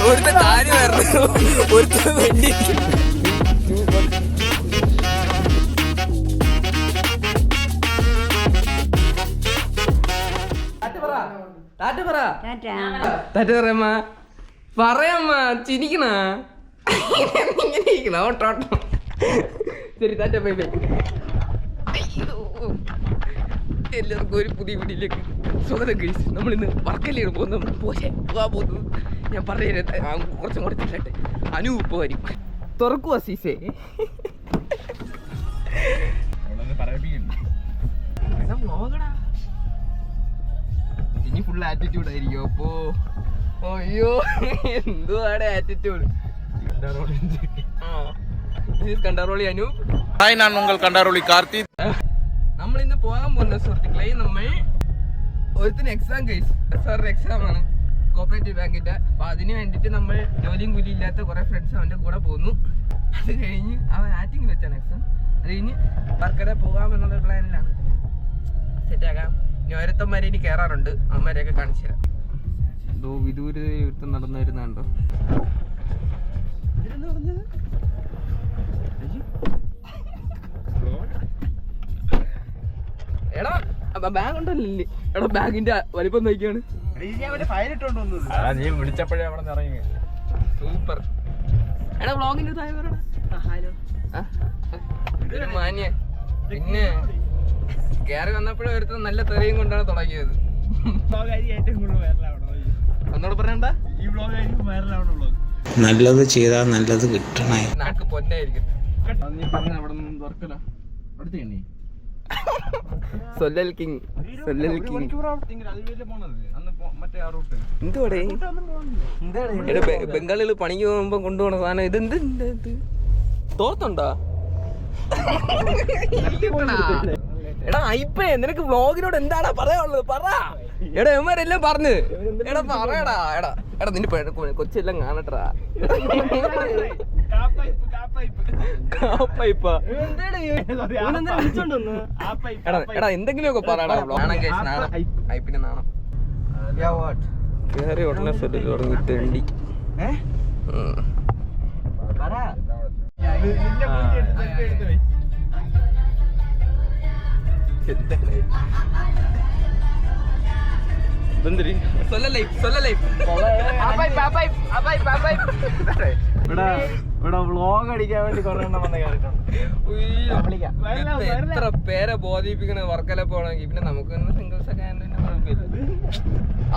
ഒരുത്ത കാര്യം വരുന്നു, ഒരുത്ത വണ്ടി. പറയമ്മ, ചിരിക്കണ ഇങ്ങനെ ഇരിക്കണ. ഓട്ടോ ശരി, ടാറ്റ, ബൈ ബൈ. എല്ലാവർക്കും ഒരു പുതിയ വീഡിയോയിലേക്ക് സ്വാഗതം. കഴിച്ച് നമ്മളിന്ന് വർക്കല്ലാണ് പോകുന്നത്. പോകാൻ പോകുന്നത് ഞാൻ പറയാം, കുറച്ചും കൂടെ ചെല്ലട്ടെ. അനൂപ് വരും. തുറക്കുവാ സീസേ. ഇനി ഫുൾ ആറ്റിറ്റ്യൂഡ് ആയിരിക്കും. അപ്പോ അയ്യോ എന്തുവാടെ ആറ്റിറ്റ്യൂഡ്. കണ്ടാറോളി അനൂപ്. ഹായ്, ഞാൻ ഉங்கள் കണ്ടാറോളി കാർത്തി. നമ്മൾ ഇന്ന് പോകാൻ പോകുന്ന സുഹൃത്തുക്കളെ, നമ്മൾ ഒരുത്തിന് എക്സാം കഴിച്ചു. സാറിന്റെ എക്സാം ആണ്, കോപ്പറേറ്റീവ് ബാങ്കിന്റെ. അപ്പൊ അതിന് വേണ്ടിട്ട് നമ്മൾ ജോലിയും കൂലി ഇല്ലാത്ത കുറെ ഫ്രണ്ട്സ് അവന്റെ കൂടെ പോന്നു. അത് കഴിഞ്ഞ് അവൻ ആറ്റിങ്ങിൽ വെച്ചാണ് എക്സാം. അത് കഴിഞ്ഞ് വർക്കല പോകാമെന്നുള്ള പ്ലാനിലാണ്. സെറ്റാക്കാം. ഇനി ഓരോരുത്തന്മാരെ ഇനി കയറാറുണ്ട്, അമ്മമാരെയൊക്കെ കാണിച്ചു തരാം. എന്തോ വിദൂര ഒരുത്തം നടന്നു വരുന്നുണ്ടോ? എടാ ബാഗ് ഉണ്ടല്ലേ? എടാ ബാഗിന്റെ വലിപ്പം നോക്കിയാണ്. നീ വിളിച്ചപ്പോഴേ അവിടെ നിന്ന് ഇറങ്ങി. സൂപ്പർ. എടാ വ്ളോഗിന്റെ താഴെ പറയണ. ഹലോ ഇതൊരു മാന്യ. പിന്നെ കയറി വന്നപ്പോഴും ഒരുത്തം നല്ല തെറിയും കൊണ്ടാണ് തുടങ്ങിയത്. ഒന്നോട് പറയണ്ട, നല്ലത് ചെയ്താൽ നല്ലത് കിട്ടണേ. നാക്ക് പൊന്നായിരിക്കും. നീ പറഞ്ഞ അവിടെ നിന്നും തുറക്കല അടുത്ത് കണ്ണി. സൊല്ലൽ കിങ്, സൊല്ലൽ കിങ്. എന്തുവാടേ ബംഗാളികൾ പണിക്ക് പോകുമ്പോ കൊണ്ടുപോകണ സാധനം ഇത്. എന്ത് തോർത്തുണ്ടോ? എടാ ഇപ്പൊ നിനക്ക് വ്ളോഗിനോട് എന്താടാ പറയാനുള്ളത്? പറ. എടാ ഇവന്മാരെല്ലാം പറഞ്ഞ്. എടാ പറയടാ. എടാ നിന്റെ കൊച്ചെല്ലാം കാണട്ടടാ. എടാ എന്തെങ്കിലുമൊക്കെ പറയടാ. ഐപ്പിന് നാണം. കേറി ഉടനെ സെറ്റിൽ തുടങ്ങി തെണ്ടി. വ്ളോഗ് അടിക്കാൻ വേണ്ടി എത്ര പേരെ ബോധിപ്പിക്കണ വർക്കല പോണെങ്കിൽ. പിന്നെ നമുക്ക് സിംഗിൾസ് ഒക്കെ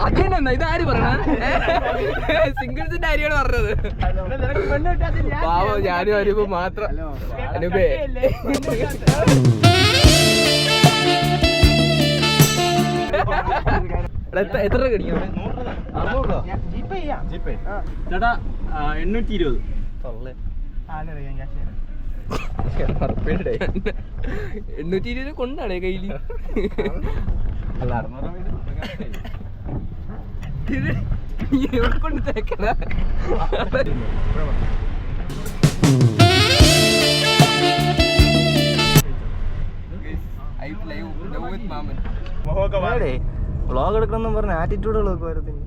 അതിനെന്താ ഇതാര് പറയണ? സിംഗിൾസിന്റെ കാര്യമാണ് പറഞ്ഞത്. പാവം ഞാനും അനുപ മാത്രം. അനുപേ എത്ര കടിക്കണം? ചേട്ടാ 820. 820 കൊണ്ടാടേ കയ്യില്. എവിടെ കൊണ്ട് തേക്കണ? വ്ളോഗ് എടുക്കണം പറഞ്ഞ ആറ്റിറ്റ്യൂഡുകളൊക്കെ വരത്തിന്.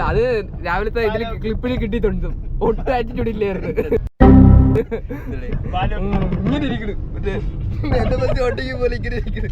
അത് രാവിലത്തെ ഇതില് ക്ലിപ്പിൽ കിട്ടിയിട്ടുണ്ടും ഒട്ടും ആറ്റിറ്റ്യൂഡ് ഇല്ലായിരുന്നു. ഇങ്ങനെ ഇരിക്കണ് മറ്റേ എന്റെ ബസ് ഒട്ടയ്ക്ക് പോലെ ഇങ്ങനെ ഇരിക്കണ്.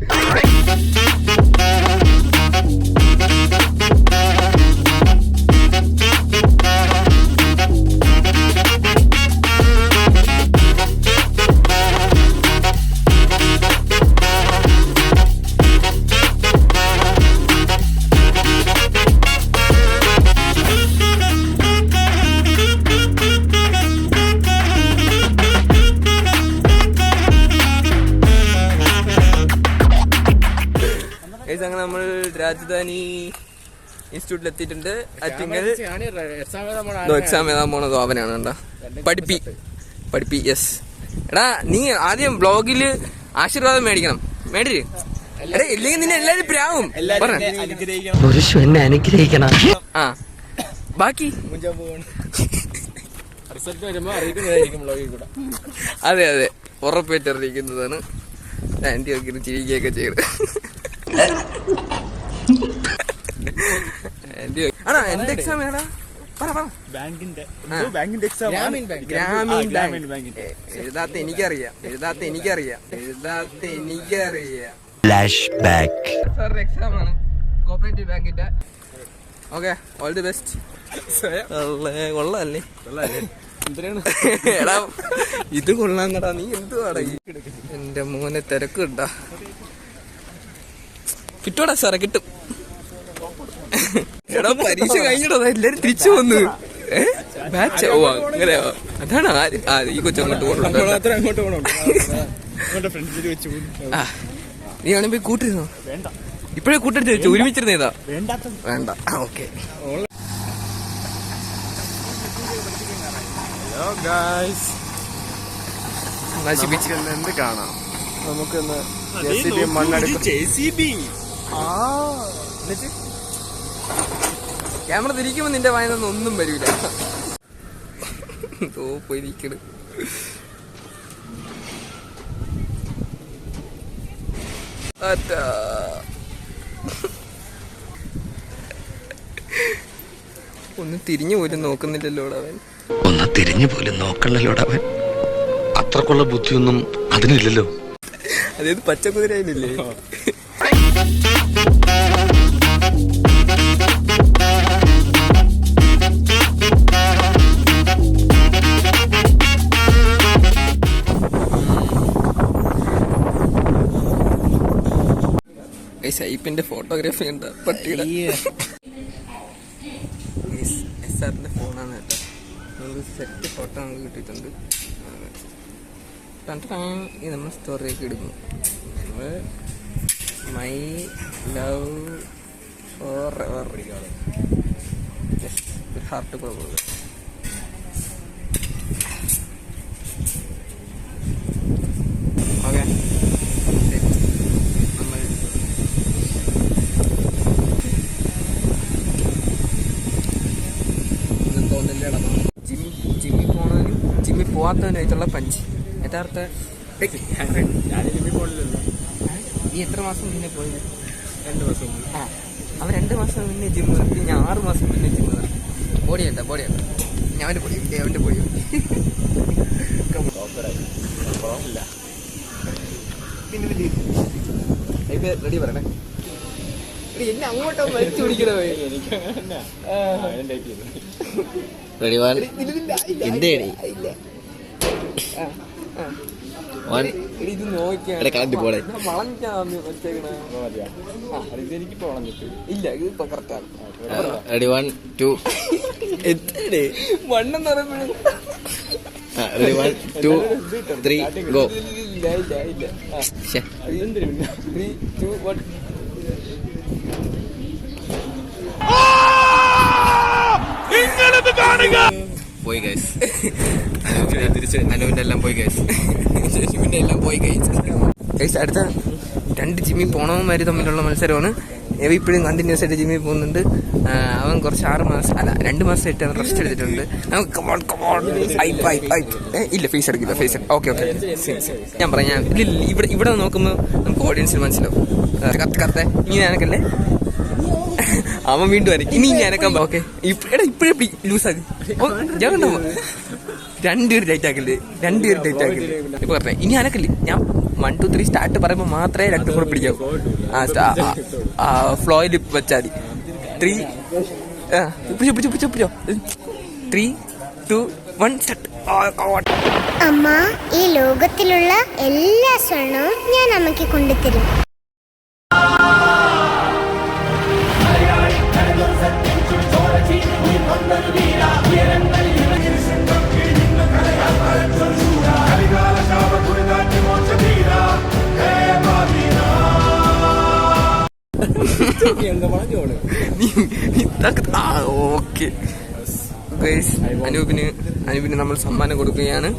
അങ്ങനെ നമ്മൾ രാജധാനി ഇൻസ്റ്റിറ്റ്യൂട്ടിൽ എത്തിയിട്ടുണ്ട്. എക്സാം എഴുതാൻ പോണതോ അവനാണ്. കണ്ട പഠിപ്പി യെസ്. എടാ നീ ആദ്യം ബ്ലോഗില് ആശീർവാദം മേടിക്കണം. മേടിര്. എടാ ഇല്ലെങ്കിൽ നിന്നെ എല്ലാരും പ്രാവും. എന്നെ അനുഗ്രഹിക്കണം. ആ ബാക്കി റിസൾട്ട് വരുമ്പോ അറിയിക്കുന്നതായിരിക്കും ബ്ലോഗിൽ കൂടെ. അതെ ഉറപ്പേറ്ററിയിക്കുന്നതാണ്. ആൻറ്റി ഒക്കെ ചിരിക്കുകയൊക്കെ ചെയ്ത്. ആണോ എന്ത് എക്സാം ഏടാ? ബാങ്കിന്റെ ഗ്രാമീൺ ബാങ്ക്. എഴുതാത്ത എനിക്കറിയാം. സാറിന്റെ എക്സാം ആണ് കോപ്പറേറ്റീവ് ബാങ്കിന്റെ. Okay, all the best. കൊള്ളാല്ലേ? എടാ ഇത് കൊള്ളാന്നടാ. നീ എന്തുവാടാ എന്റെ മോനെ തിരക്കുണ്ടാ? കിട്ടൂടാ സാറേ, കിട്ടും. എടാ പരീക്ഷ കഴിഞ്ഞിടാ, എല്ലാരും തിരിച്ചു വന്നു. ബാച്ച് ഓ അങ്ങനെയോ? അതാണ് ഈ കൊച്ചങ്ങോട്ട് പോകണുണ്ടോ? നീ ആണെങ്കിൽ പോയി കൂട്ടിരുന്നോ? ഇപ്പഴേ കൂട്ടെടുത്ത് വെച്ചു. ഒരുമിച്ചിരുന്നേതാ? വേണ്ട. ഓക്കെ. എന്ത് കാണാം നമുക്കൊന്ന്? ക്യാമറ തിരിക്കുമ്പോ നിന്റെ വായനൊന്നും ഒന്നും വരൂല. പോയിരിക്കണ്. ഒന്ന് തിരിഞ്ഞു പോലും നോക്കുന്നില്ലല്ലോടവൻ. ഒന്ന് തിരിഞ്ഞു പോലും നോക്കണല്ലോടവൻ. അത്രക്കുള്ള ബുദ്ധിയൊന്നും അതിനില്ലല്ലോ. അതായത് പച്ചക്കുതിരയിലില്ലേ? ഷൈപ്പിന്റെ ഫോട്ടോഗ്രാഫി ഉണ്ട് പട്ടിയുടെ. SRന്റെ ഫോണാണ് കേട്ടോ. നമുക്ക് സെറ്റ് ഫോട്ടോ നമുക്ക് കിട്ടിയിട്ടുണ്ട്. ഇത് നമ്മൾ സ്റ്റോറിയൊക്കെ ഇടുന്നു. നമ്മൾ മൈ ലവ് ഫോർ എവർ ഒരു ഹാർട്ട് കൂടെ പോകുക. ഓക്കെ, നമ്മൾ തോന്നില്ലടാ. ജിമ്മി പോണവനും ജിമ്മി പോവാത്തവനായിട്ടുള്ള പഞ്ച് യഥാർത്ഥ. ഈ എത്ര മാസം മുന്നേ പോയത്? 2 മാസം. അവൻ 2 മാസം മുന്നേ ജിമ്മ് നിർത്തി. ഞാൻ 6 മാസം മുന്നേ ജിമ്മ് നിർത്തി. ബോഡിയല്ല ഞാൻ അവൻ്റെ പൊടി. പിന്നെ റെഡി പറയണേ. എന്നെ അങ്ങോട്ടോ വലിച്ചു പിടിക്കണോ? ഇത് നോക്കിയാണ് ഇല്ല. ഇത് കറക്റ്റാണ്. റെഡി 1 2 വണ്ണെന്ന് പറയുമ്പോഴും 1 2 3 ഗോ. ഇല്ല 3 2 1. പോയി ഗൈസ്. അനുവിന്റെ എല്ലാം പോയി ഗൈസ്. ശശിവിന്റെ എല്ലാം പോയി ഗൈസ്. അടുത്ത 2 ജിമ്മിൽ പോണവന്മാര് തമ്മിലുള്ള മത്സരമാണ്. ഇപ്പോഴും കണ്ടിന്യൂസ് ആയിട്ട് ജിമ്മിൽ പോകുന്നുണ്ട്. അവൻ കുറച്ച് 2 മാസമായിട്ട് അവൻ റെസ്റ്റ് എടുത്തിട്ടുണ്ട്. ഇല്ല ഫേസ് എടുക്കില്ല. ഓക്കെ. ഞാൻ പറയാം. ഇവിടെ നോക്കുമ്പോൾ നമുക്ക് ഓഡിയൻസിന് മനസ്സിലാവും. കറക്റ്റ് ഇനി ഞാനൊക്കെ അവൻ വീണ്ടും അനക്കും. ഇനി ഞാനൊക്കെ ഓക്കെ. ഇപ്പോഴേ ലൂസാക്കി ഞാൻ കണ്ടോ. 2 പേര് ടൈറ്റ് ആക്കില്ലേ. ഇപ്പൊ പറഞ്ഞേ ഇനി അനക്കല്ലേ. ഞാൻ 1 2 3 സ്റ്റാർട്ട് പറയുമ്പോൾ മാത്രമേ 2 കൂടെ പിടിക്കാവൂ. ഫ്ലോയിൽ വെച്ചാൽ മതി. 3 3 2 1 സ്റ്റാർട്ട്. അമ്മ, ഈ ലോകത്തിലുള്ള എല്ലാ സ്വർണവും ഞാൻ അമ്മയ്ക്ക് കൊണ്ടുതരും. ഓക്കെ ഗൈസ്, അനൂപിന് നമ്മൾ സമ്മാനം കൊടുക്കുകയാണ്.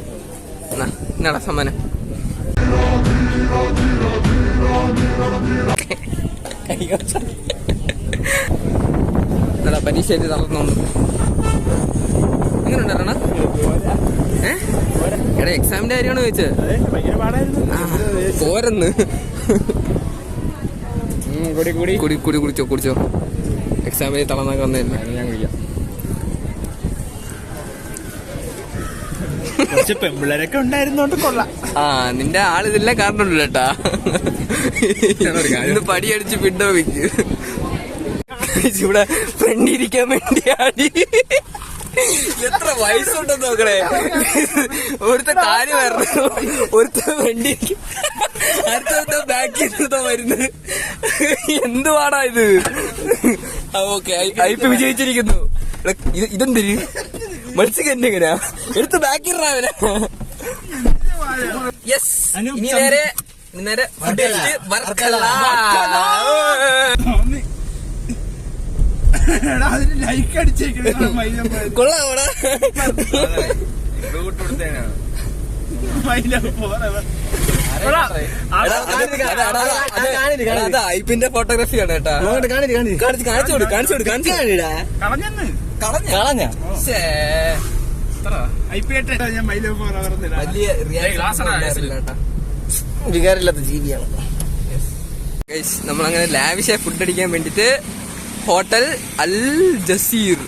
എന്നാടാ സമ്മാനം? എന്നാടാ പരീക്ഷ എഴുതി തളർന്നു. എങ്ങനെ ഉണ്ടായിരുന്ന? എടാ എക്സാമിന് എക്സാമിന്റെ കാര്യമാണ് ചോദിച്ചത്. ഭയങ്കര പാടായിരുന്നു. പോരെന്ന് കുടിച്ചോ എക്സാമിന് തളർന്നൊക്കെ വന്നില്ല. ഞാൻ കുടിക്കാം. കുറച്ച് പെമ്പിള്ളേരൊക്കെ ഉണ്ടായിരുന്നോണ്ട് കൊള്ളാം. നിന്റെ ആളിതെല്ലാം കാരണം കേട്ടാ. ഇന്ന് പടിയടിച്ച് പിണ്ടോ വെക്ക്. ഇവിടെ ഫ്രണ്ടിരിക്കാൻ വേണ്ടിയാണ്. എത്ര വയസ്സുണ്ടെന്ന് നോക്കണേ. ഒരുത്ത കാര്യം വരണം, ഒരുത്ത ഫ്രണ്ടി അടുത്ത ബാക്കിൽ വരുന്നത്. എന്തുവാടാ ഇത്? ഓക്കെ, ഐപ്പ് വിജയിച്ചിരിക്കുന്നു. ഇതെന്തിരി മത്സ്യം എന്നെ എങ്ങനെയാ എടുത്ത് ബാക്കിറാവനെ. യെസ്, ഇനി നേരെ ഫുഡ് കഴിച്ച് വർക്കല. കൊള്ളാമോടാ? അതാ ഐപ്പിന്റെ ഫോട്ടോഗ്രാഫിയാണ് കേട്ടാ. വികാരമില്ലാത്ത ജീവിയാണ്. നമ്മളങ്ങനെ ലാവിഷായി ഫുഡ് അടിക്കാൻ വേണ്ടിട്ട് ഹോട്ടൽ അൽ ജസീർ.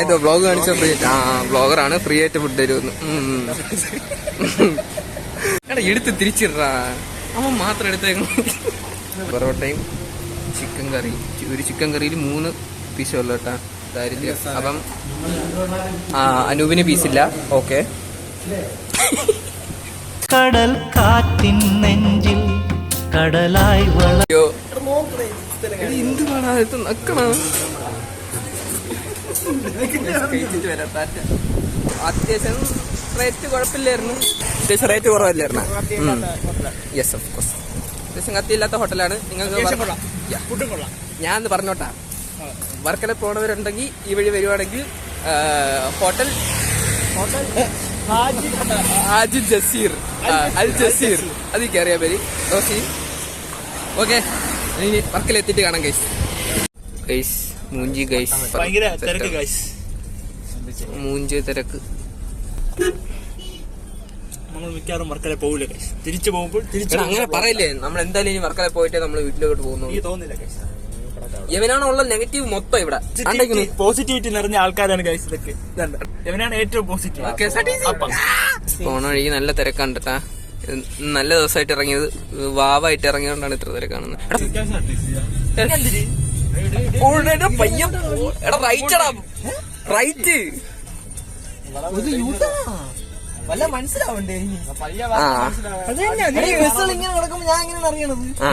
ഏതോ ബ്ലോഗ് കാണിച്ച ഫ്രീ ആയിട്ട്. ബ്ലോഗറാണ്, ഫ്രീ ആയിട്ട് ഫുഡ് തരുമെന്ന്. എടാ എടുത്ത് തിരിച്ചിടാ, അവൻ മാത്രം എടുത്തേക്കണം. പൊറോട്ടയും ചിക്കൻ കറി. ഒരു ചിക്കൻ കറിയിൽ 3 പീസ് ഉള്ളു കേട്ടാ. ദാരിദ്ര്യം. അപ്പം അനൂപിന് പീസില്ല. ഓക്കെ. കടൽ കാറ്റിൻ നെഞ്ചിൽ കടലായി എന്തുവാണ് ഇത് നക്കണ? അത്യാവശ്യം റേറ്റ് കുഴപ്പമില്ലായിരുന്നു. അത്യാവശ്യം റേറ്റ് കുറവല്ലായിരുന്നു. Yes, of course. അത്യാവശ്യം കത്തിയില്ലാത്ത ഹോട്ടലാണ്. നിങ്ങൾക്ക് ഞാൻ പറഞ്ഞോട്ടാ, വർക്കല പോണവരുണ്ടെങ്കിൽ ഈ വഴി വരുവാണെങ്കിൽ ഹോട്ടൽ ഹാജി ജസീർ, അൽ ജസീർ, അതൊക്കെ അറിയാൻ പേര്. ഓക്കെ, ഇനി വർക്കല എത്തിയിട്ട് കാണാം ഗൈസ്. മൂഞ്ചി ഗൈസ്, മൂഞ്ചി തിരക്ക്. നമ്മൾ മിക്കവാറും വർക്കല പോകില്ല ഗൈസ്. തിരിച്ചു പോകുമ്പോൾ അങ്ങനെ പറയില്ലേ. നമ്മൾ എന്തായാലും ഇനി വർക്കല പോയിട്ടേ നമ്മൾ വീട്ടിലോട്ട് പോകുന്നു. തോന്നില്ല ഗൈസ്. യവനാണ് ഉള്ള നെഗറ്റീവ് മൊത്തം ഇവിടെ. പോസിറ്റിവിറ്റി നിറഞ്ഞ ആൾക്കാരാണ് ഗൈസ് ഇതൊക്കെ. യവനാണ് ഏറ്റവും പോസിറ്റീവ്. പോണ വഴിക്ക് നല്ല തിരക്കാണ് കേട്ടാ. നല്ല ദിവസമായിട്ട് ഇറങ്ങിയത്, വാവായിട്ട് ഇറങ്ങിയോണ്ടാണ് ഇത്ര തിരക്കാണെന്ന്. റൈറ്റ് വല്ല മനസ്സിലാവണ്ടേ?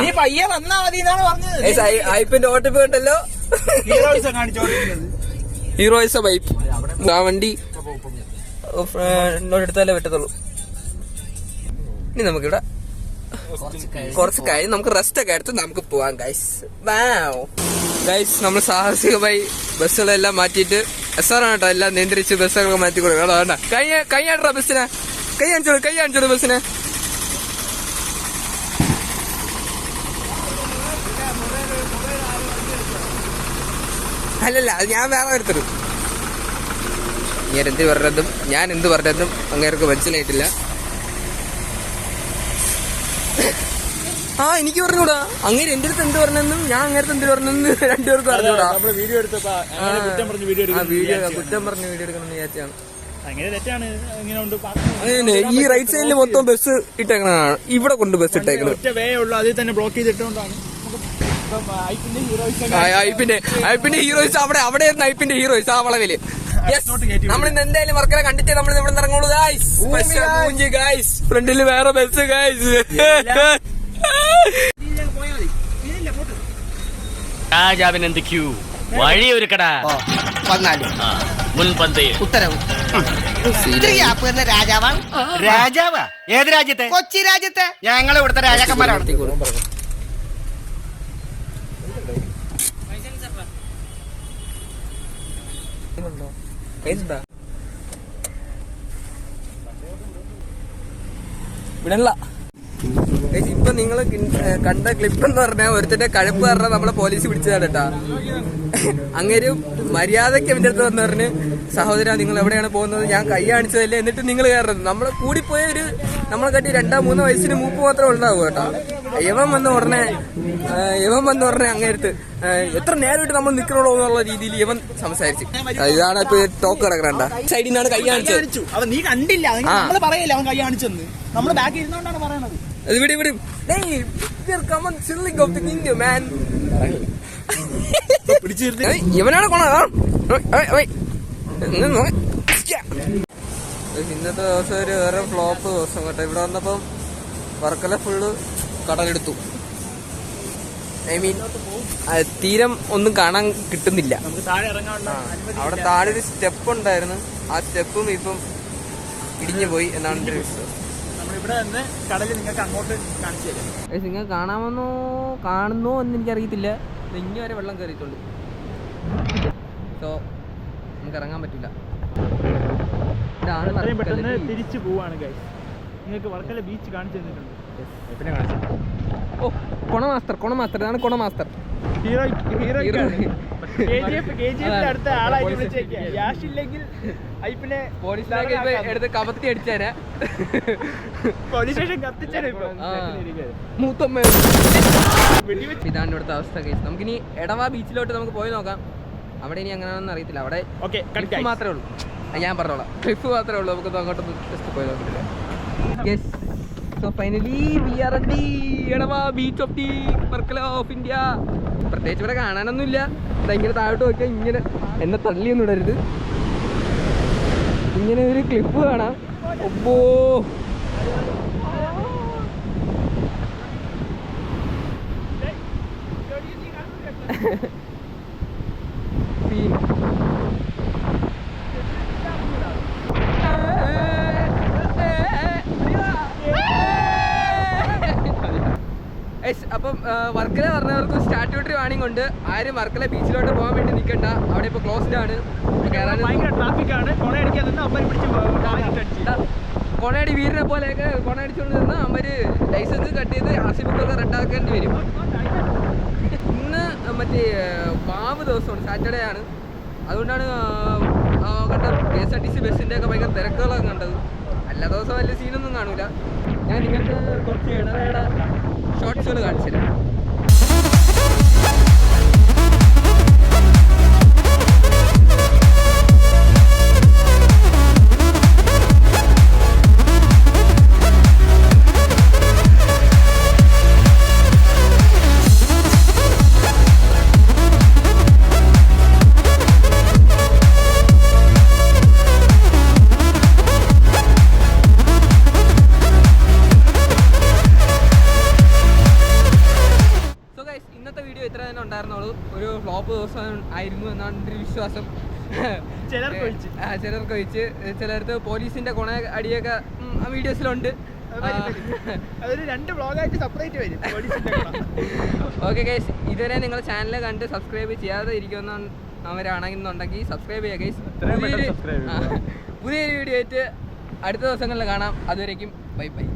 നീ പയ്യെ വന്നാ മതി എന്നാണ് പറഞ്ഞത്. ഐപ്പിന്റെ ഓട്ടിപ്പ് കണ്ടല്ലോ. ഹീറോയിസ വൈപ്പ്. ആ വണ്ടി എടുത്താലേ പറ്റത്തുള്ളൂ. ഇനി നമുക്കിവിടെ കുറച്ച് കഴിഞ്ഞ് നമുക്ക് റെസ്റ്റ് ഒക്കെ എടുത്ത് നമുക്ക് പോവാം ഗൈസ്. ഗൈസ്, നമ്മൾ സാഹസികമായി ബസ്സുകളെല്ലാം മാറ്റിയിട്ട് SR ആണ് കേട്ടോ എല്ലാം നിയന്ത്രിച്ച് ബസ്സുകളൊക്കെ മാറ്റി കൊടുക്കണം. വേണ്ട, കൈയാടാ ബസ്സിനെ, കൈ കാണിച്ചോളൂ ബസ്സിനെ. അല്ലല്ല, അത് ഞാൻ വേറെ എടുത്തത്. ഞാൻ എന്ത് പറഞ്ഞതും അങ്ങേർക്ക് മനസ്സിലായിട്ടില്ല. എനിക്ക് പറഞ്ഞൂടാ. അങ്ങനെ എന്റെ അടുത്ത് എന്ത് പറഞ്ഞെന്നും ഞാൻ അങ്ങനത്തെ എന്ത് പറഞ്ഞെന്ന് രണ്ടുപേർക്കും അറിഞ്ഞൂടാ. കുറ്റം പറഞ്ഞ് വീഡിയോ എടുക്കണം വിചാരിച്ചാണ്. അങ്ങനെ ഈ റൈറ്റ് സൈഡിൽ മൊത്തം ബസ് ഇട്ടേക്കണതാണ്. ഇവിടെ കൊണ്ട് ബസ് ഇട്ടേക്കണം. ഐപ്പിന്റെ ഹീറോയിസ് അവിടെ ഐപ്പിന്റെ ഹീറോയിസ് ആ വളവില്. നമ്മളിന്ന് എന്തായാലും വർക്കല കണ്ടിട്ടേ നമ്മൾ ഇവിടെ ഇറങ്ങുള്ളൂ ഗൈസ്. ഫ്രണ്ടില് വേറെ ബസ് ഗൈസ്. രാജാവിനെന്ത് ക്യൂ വഴിയൊരുക്കടാ. മുൻപന്തിയിൽ ഉത്തരവ്. രാജാവാണ്. രാജാവാ? ഏത് രാജ്യത്തെ? കൊച്ചി രാജ്യത്തെ. ഞങ്ങൾ ഇവിടുത്തെ രാജാക്കന്മാരാണ്. വിടല്ല. ഇപ്പൊ നിങ്ങൾ കണ്ട ക്ലിപ്പ് എന്ന് പറഞ്ഞാൽ ഒരുത്തന്റെ കഴപ്പ് പറഞ്ഞാൽ നമ്മളെ പോലീസ് പിടിച്ചതാണ് കേട്ടാ. അങ്ങേര് മര്യാദയ്ക്ക് എന്റെ അടുത്ത് വന്ന് പറഞ്ഞ് സഹോദര നിങ്ങൾ എവിടെയാണ് പോകുന്നത്, ഞാൻ കൈ കാണിച്ചതല്ലേ, എന്നിട്ട് നിങ്ങൾ കയറുന്നത്. നമ്മളെ കൂടിപ്പോയ ഒരു നമ്മളെ കട്ടി 2-3 വയസ്സിന് മൂപ്പ് മാത്രമേ ഉണ്ടാവൂ കേട്ടാ. ഇവൻ വന്ന് പറഞ്ഞേ അങ്ങേരത്ത് എത്ര നേരമായിട്ട് നമ്മൾ നിൽക്കണോളൂ എന്നുള്ള രീതിയിൽ ഇവൻ സംസാരിച്ചു. ഇതാണ് ഇപ്പൊ ടോക്ക് കിടക്കണ്ട. സൈഡിൽ നിന്നാണ് കൈ കാണിച്ചത്. അവൻ നീ കണ്ടില്ല, നമ്മള് പറയല്ലേ അവൻ കൈ കാണിച്ചെന്ന്. നമ്മള് ബാക്കി ഇരുന്നോണ്ടാണ് പറയണത്. ഇവനാണ് ഇന്നത്തെ ദിവസം ഒരു വേറെ ഫ്ലോപ്പ് ദിവസം കേട്ടോ. ഇവിടെ വന്നപ്പം വർക്കല ഫുള്ള് കടലെടുത്തു. ഐ മീൻ തീരം ഒന്നും കാണാൻ കിട്ടുന്നില്ല. അവിടെ താഴെ ഒരു സ്റ്റെപ്പ് ഉണ്ടായിരുന്നു, ആ സ്റ്റെപ്പും ഇപ്പം ഇടിഞ്ഞു പോയി എന്നാണ് എന്റെ വിശ്വാസം. നിങ്ങൾ കാണുന്നോ എന്ന് എനിക്കറിയത്തില്ല. ഇനി വരെ വെള്ളം കയറിയിട്ടുണ്ട്. സോ നമുക്ക് ഇറങ്ങാൻ പറ്റില്ല. തിരിച്ചു പോവാണ് ഗൈസ്. നിങ്ങൾക്ക് വർക്കല ബീച്ച് കാണിച്ചു തന്നിട്ടുണ്ട്. ഓ കൊണ മാസ്റ്റർ ഇതാണ് കൊണ മാസ്റ്റർ. അടുത്ത ആളായിട്ട് വിളിച്ചേക്കാം. യാഷ് ഇല്ലെങ്കിൽ പോലീസിലേക്ക് എടുത്ത് കമത്തി അടിച്ചേരാ. Police station കത്തിച്ചേരാ. മൂത്തമ്മ. ഇതാണ് ഇവിടുത്തെ അവസ്ഥ കേസ്. നമുക്കിനി എടവ ബീച്ചിലോട്ട് നമുക്ക് പോയി നോക്കാം. അവിടെ ഇനി എങ്ങനെയാണെന്ന് അറിയത്തില്ല. അവിടെ ക്ലിഫ് മാത്രമേ ഉള്ളൂ. ഞാൻ പറഞ്ഞോളാം, ക്ലിഫ് മാത്രമേ ഉള്ളൂ. നമുക്ക് അങ്ങോട്ടൊന്ന് ജസ്റ്റ് പോയി നോക്കത്തില്ല. Yes, so finally we are at the Edava beach of the Varkala of India. പ്രത്യേകിച്ച് ഇവിടെ കാണാനൊന്നുമില്ല. ഇങ്ങനെ താഴോട്ട് നോക്കിയാൽ ഇങ്ങനെ എന്നെ തള്ളിയൊന്നും ഇടരുത്. ഇങ്ങനെ ഒരു ക്ലിപ്പ് കാണാം. ഒപ്പോ അപ്പം വർക്കല പറഞ്ഞവർക്ക് സ്റ്റാറ്റ്യൂട്ടറി വാണിംഗ് ഉണ്ട്. ആരും വർക്കല ബീച്ചിലോട്ട് പോകാൻ വേണ്ടി നിൽക്കണ്ട. അവിടെ ഇപ്പോൾ ക്ലോസ്ഡ് ആണ്. കൊണയടി വീടിനെ പോലെയൊക്കെ കൊണയടിച്ചുകൊണ്ട് നിന്ന് അവര് ലൈസൻസ് കട്ട് ചെയ്ത് RC ബുക്കൊക്കെ റദ്ദാക്കേണ്ടി വരും. ഇന്ന് മറ്റേ വാവ് ദിവസമാണ്, സാറ്റർഡേ ആണ്. അതുകൊണ്ടാണ് കണ്ട KSRTC ബസ്സിൻ്റെ ഒക്കെ ഭയങ്കര തിരക്കുകളൊക്കെ കണ്ടത്. എല്ലാ ദിവസവും വലിയ സീനൊന്നും കാണൂല. ഞാൻ നിങ്ങൾക്ക് കുറച്ച് ഇടവേള ഷോർട്സുകൾ കാണിച്ചുതരാം. ഉണ്ടായിരുന്നുള്ളൂ. ഒരു ഫ്ലോപ്പ് ദിവസം ആയിരുന്നു എന്നാണ് എൻ്റെ ഒരു വിശ്വാസം. ചിലർക്ക് ഒഴിച്ച് ചിലർക്ക് പോലീസിന്റെ കൊണ അടിയൊക്കെ വീഡിയോസിലുണ്ട്. ഓക്കെ ഗൈസ്, ഇതുവരെ നിങ്ങൾ ചാനൽ കണ്ട് സബ്സ്ക്രൈബ് ചെയ്യാതെ ഇരിക്കുന്നവരാണെന്നുണ്ടെങ്കിൽ സബ്സ്ക്രൈബ് ചെയ്യുക ഗൈസ്. പുതിയൊരു വീഡിയോ ആയിട്ട് അടുത്ത ദിവസങ്ങളിൽ കാണാം. അതുവരേക്കും ബൈ ബൈ.